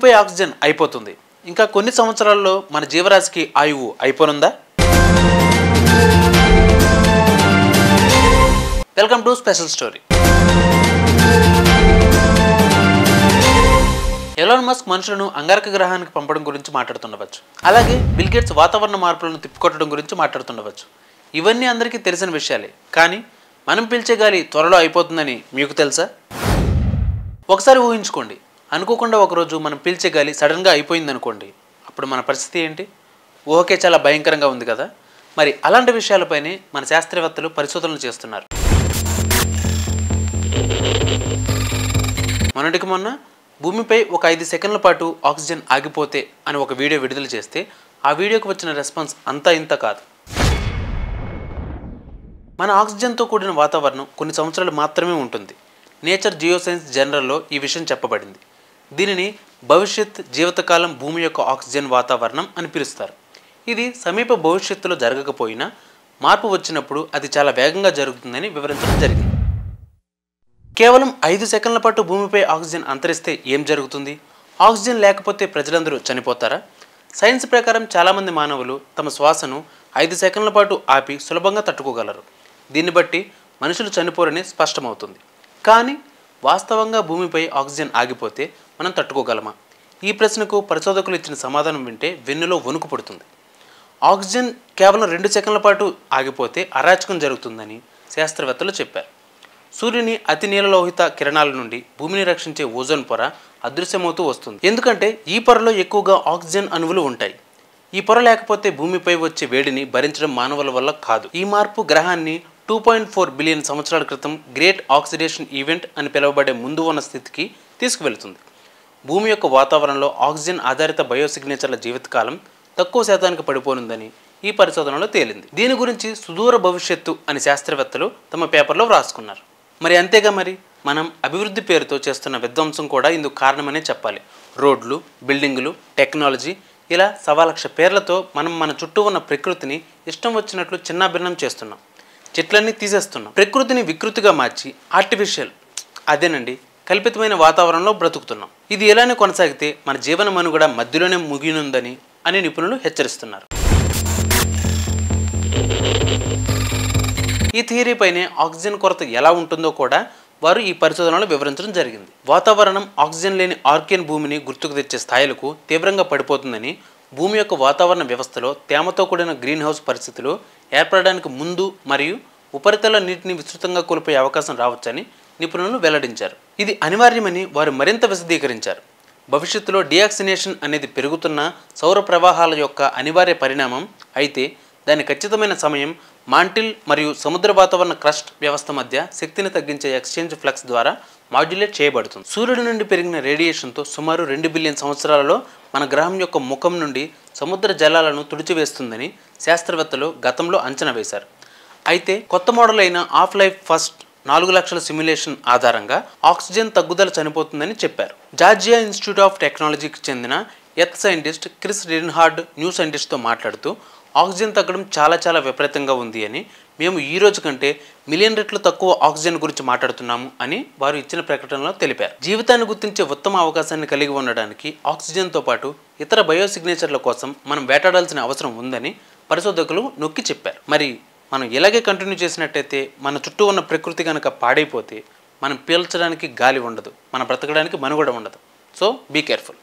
భూమిపై ఆక్సిజన్ అయిపోతుంది. ఇంకా కొన్ని సంవత్సరాల్లో మన జీవరాశికి ఆయువు అయిపోనుందా? Welcome to special story. Elon Musk మనుషులను అంగారక గ్రహానికి పంపడం గురించి మాట్లాడుతుండవచ్చు. అలాగే బిల్ గేట్స్ వాతావరణ మార్పులను తిప్పికొట్టడం గురించి మాట్లాడుతుండవచ్చు. ఇవన్నీ అందరికీ తెలిసిన విషయాలే. కానీ మనం పీల్చే గాలి త్వరలో అయిపోతుందని మీకు తెలుసా? ఒకసారి ఊహించుకోండి, అనుకోకుండా ఒకరోజు మనం పీల్చే గాలి సడన్గా అయిపోయిందనుకోండి. అప్పుడు మన పరిస్థితి ఏంటి? ఊహకే చాలా భయంకరంగా ఉంది కదా. మరి అలాంటి విషయాలపైనే మన శాస్త్రవేత్తలు పరిశోధనలు చేస్తున్నారు. మొన్నటికి మొన్న భూమిపై ఒక 5 సెకండ్ల పాటు ఆక్సిజన్ ఆగిపోతే అని ఒక వీడియో విడుదల చేస్తే ఆ వీడియోకి వచ్చిన రెస్పాన్స్ అంతా ఇంత కాదు. మన ఆక్సిజన్తో కూడిన వాతావరణం కొన్ని సంవత్సరాలు మాత్రమే ఉంటుంది. నేచర్ జియోసైన్స్ జర్నల్లో ఈ విషయం చెప్పబడింది. దీనిని భవిష్యత్ జీవితకాలం భూమి యొక్క ఆక్సిజన్ వాతావరణం అని పిలుస్తారు. ఇది సమీప భవిష్యత్తులో జరగకపోయినా మార్పు వచ్చినప్పుడు అది చాలా వేగంగా జరుగుతుందని వివరించడం జరిగింది. కేవలం 5 సెకండ్ల పాటు భూమిపై ఆక్సిజన్ అంతరిస్తే ఏం జరుగుతుంది? ఆక్సిజన్ లేకపోతే ప్రజలందరూ చనిపోతారా? సైన్స్ ప్రకారం చాలామంది మానవులు తమ శ్వాసను 5 సెకండ్ల పాటు ఆపి సులభంగా తట్టుకోగలరు. దీన్ని బట్టి మనుషులు చనిపోరని స్పష్టమవుతుంది. కానీ వాస్తవంగా భూమిపై ఆక్సిజన్ ఆగిపోతే మనం తట్టుకోగలమా? ఈ ప్రశ్నకు పరిశోధకులు ఇచ్చిన సమాధానం వింటే వెన్నులో వణుకు పుడుతుంది. ఆక్సిజన్ కేవలం 2 సెకండ్ల పాటు ఆగిపోతే అరాచకం జరుగుతుందని శాస్త్రవేత్తలు చెప్పారు. సూర్యుని అతి నీలలోహిత కిరణాల నుండి భూమిని రక్షించే ఓజోన్ పొర అదృశ్యమవుతూ వస్తుంది. ఎందుకంటే ఈ పొరలో ఎక్కువగా ఆక్సిజన్ అణువులు ఉంటాయి. ఈ పొర లేకపోతే భూమిపై వచ్చే వేడిని భరించడం మానవుల వల్ల కాదు. ఈ మార్పు గ్రహాన్ని 2.4 బిలియన్ సంవత్సరాల క్రితం గ్రేట్ ఆక్సిడేషన్ ఈవెంట్ అని పిలువబడే ముందు ఉన్న స్థితికి తీసుకువెళుతుంది. భూమి యొక్క వాతావరణంలో ఆక్సిజన్ ఆధారిత బయోసిగ్నేచర్ల జీవితకాలం తక్కువ శాతానికి పడిపోనుందని ఈ పరిశోధనలో తేలింది. దీని గురించి సుదూర భవిష్యత్తు అని శాస్త్రవేత్తలు తమ పేపర్లో వ్రాసుకున్నారు. మరి అంతేగా, మరి మనం అభివృద్ధి పేరుతో చేస్తున్న విధ్వంసం కూడా ఇందుకు కారణమనే చెప్పాలి. రోడ్లు, బిల్డింగులు, టెక్నాలజీ, ఇలా 1,00,000 పేర్లతో మనం మన చుట్టూ ఉన్న ప్రకృతిని ఇష్టం వచ్చినట్లు చిన్నాభిన్నం చేస్తున్నాం. చెట్లన్నీ తీసేస్తున్నాం. ప్రకృతిని వికృతిగా మార్చి ఆర్టిఫిషియల్, అదేనండి, కల్పితమైన వాతావరణంలో బ్రతుకుతున్నాం. ఇది ఎలానే కొనసాగితే మన జీవన మనుగడ మధ్యలోనే ముగినుందని అని నిపుణులు హెచ్చరిస్తున్నారు. ఈ థియరీపైనే ఆక్సిజన్ కొరత ఎలా ఉంటుందో కూడా వారు ఈ పరిశోధనలో వివరించడం జరిగింది. వాతావరణం ఆక్సిజన్ లేని ఆర్కియన్ భూమిని గుర్తుకు తెచ్చే స్థాయిలకు తీవ్రంగా పడిపోతుందని, భూమి యొక్క వాతావరణ వ్యవస్థలో తేమతో కూడిన గ్రీన్ హౌస్ పరిస్థితులు ఏర్పడడానికి ముందు మరియు ఉపరితల నీటిని విస్తృతంగా కోల్పోయే అవకాశం రావచ్చని నిపుణులు వెల్లడించారు. ఇది అనివార్యమని వారు మరింత విశదీకరించారు. భవిష్యత్తులో డియాక్సినేషన్ అనేది పెరుగుతున్న సౌర ప్రవాహాల యొక్క అనివార్య పరిణామం అయితే దాని ఖచ్చితమైన సమయం మాంటిల్ మరియు సముద్ర వాతావరణ క్రస్ట్ వ్యవస్థ మధ్య శక్తిని తగ్గించే ఎక్స్చేంజ్ ఫ్లక్స్ ద్వారా మాడ్యులేట్ చేయబడుతుంది. సూర్యుడి నుండి పెరిగిన రేడియేషన్తో సుమారు 2 బిలియన్ సంవత్సరాలలో మన గ్రహం యొక్క ముఖం నుండి సముద్ర జలాలను తుడిచివేస్తుందని శాస్త్రవేత్తలు గతంలో అంచనా వేశారు. అయితే కొత్త మోడల్ అయిన ఆఫ్ లైఫ్ ఫస్ట్ 4 లక్షల సిమ్యులేషన్ ఆధారంగా ఆక్సిజన్ తగ్గుదల చనిపోతుందని చెప్పారు. జార్జియా ఇన్స్టిట్యూట్ ఆఫ్ టెక్నాలజీకి చెందిన ఎర్త్ సైంటిస్ట్ క్రిస్ రిన్హార్డ్ న్యూ సైంటిస్ట్తో మాట్లాడుతూ ఆక్సిజన్ తగ్గడం చాలా విపరీతంగా ఉంది అని, మేము ఈ రోజు కంటే మిలియన్ రెట్లు తక్కువ ఆక్సిజన్ గురించి మాట్లాడుతున్నాము అని వారు ఇచ్చిన ప్రకటనలో తెలిపారు. జీవితాన్ని గుర్తించే ఉత్తమ అవకాశాన్ని కలిగి ఉండడానికి ఆక్సిజన్తో పాటు ఇతర బయోసిగ్నేచర్ల కోసం మనం వేటాడాల్సిన అవసరం ఉందని పరిశోధకులు నొక్కి చెప్పారు. మరి మనం ఇలాగే కంటిన్యూ చేసినట్టయితే మన చుట్టూ ఉన్న ప్రకృతి కనుక పాడైపోతే మనం పీల్చడానికి గాలి ఉండదు, మన బ్రతకడానికి మనుగడ ఉండదు. So be careful.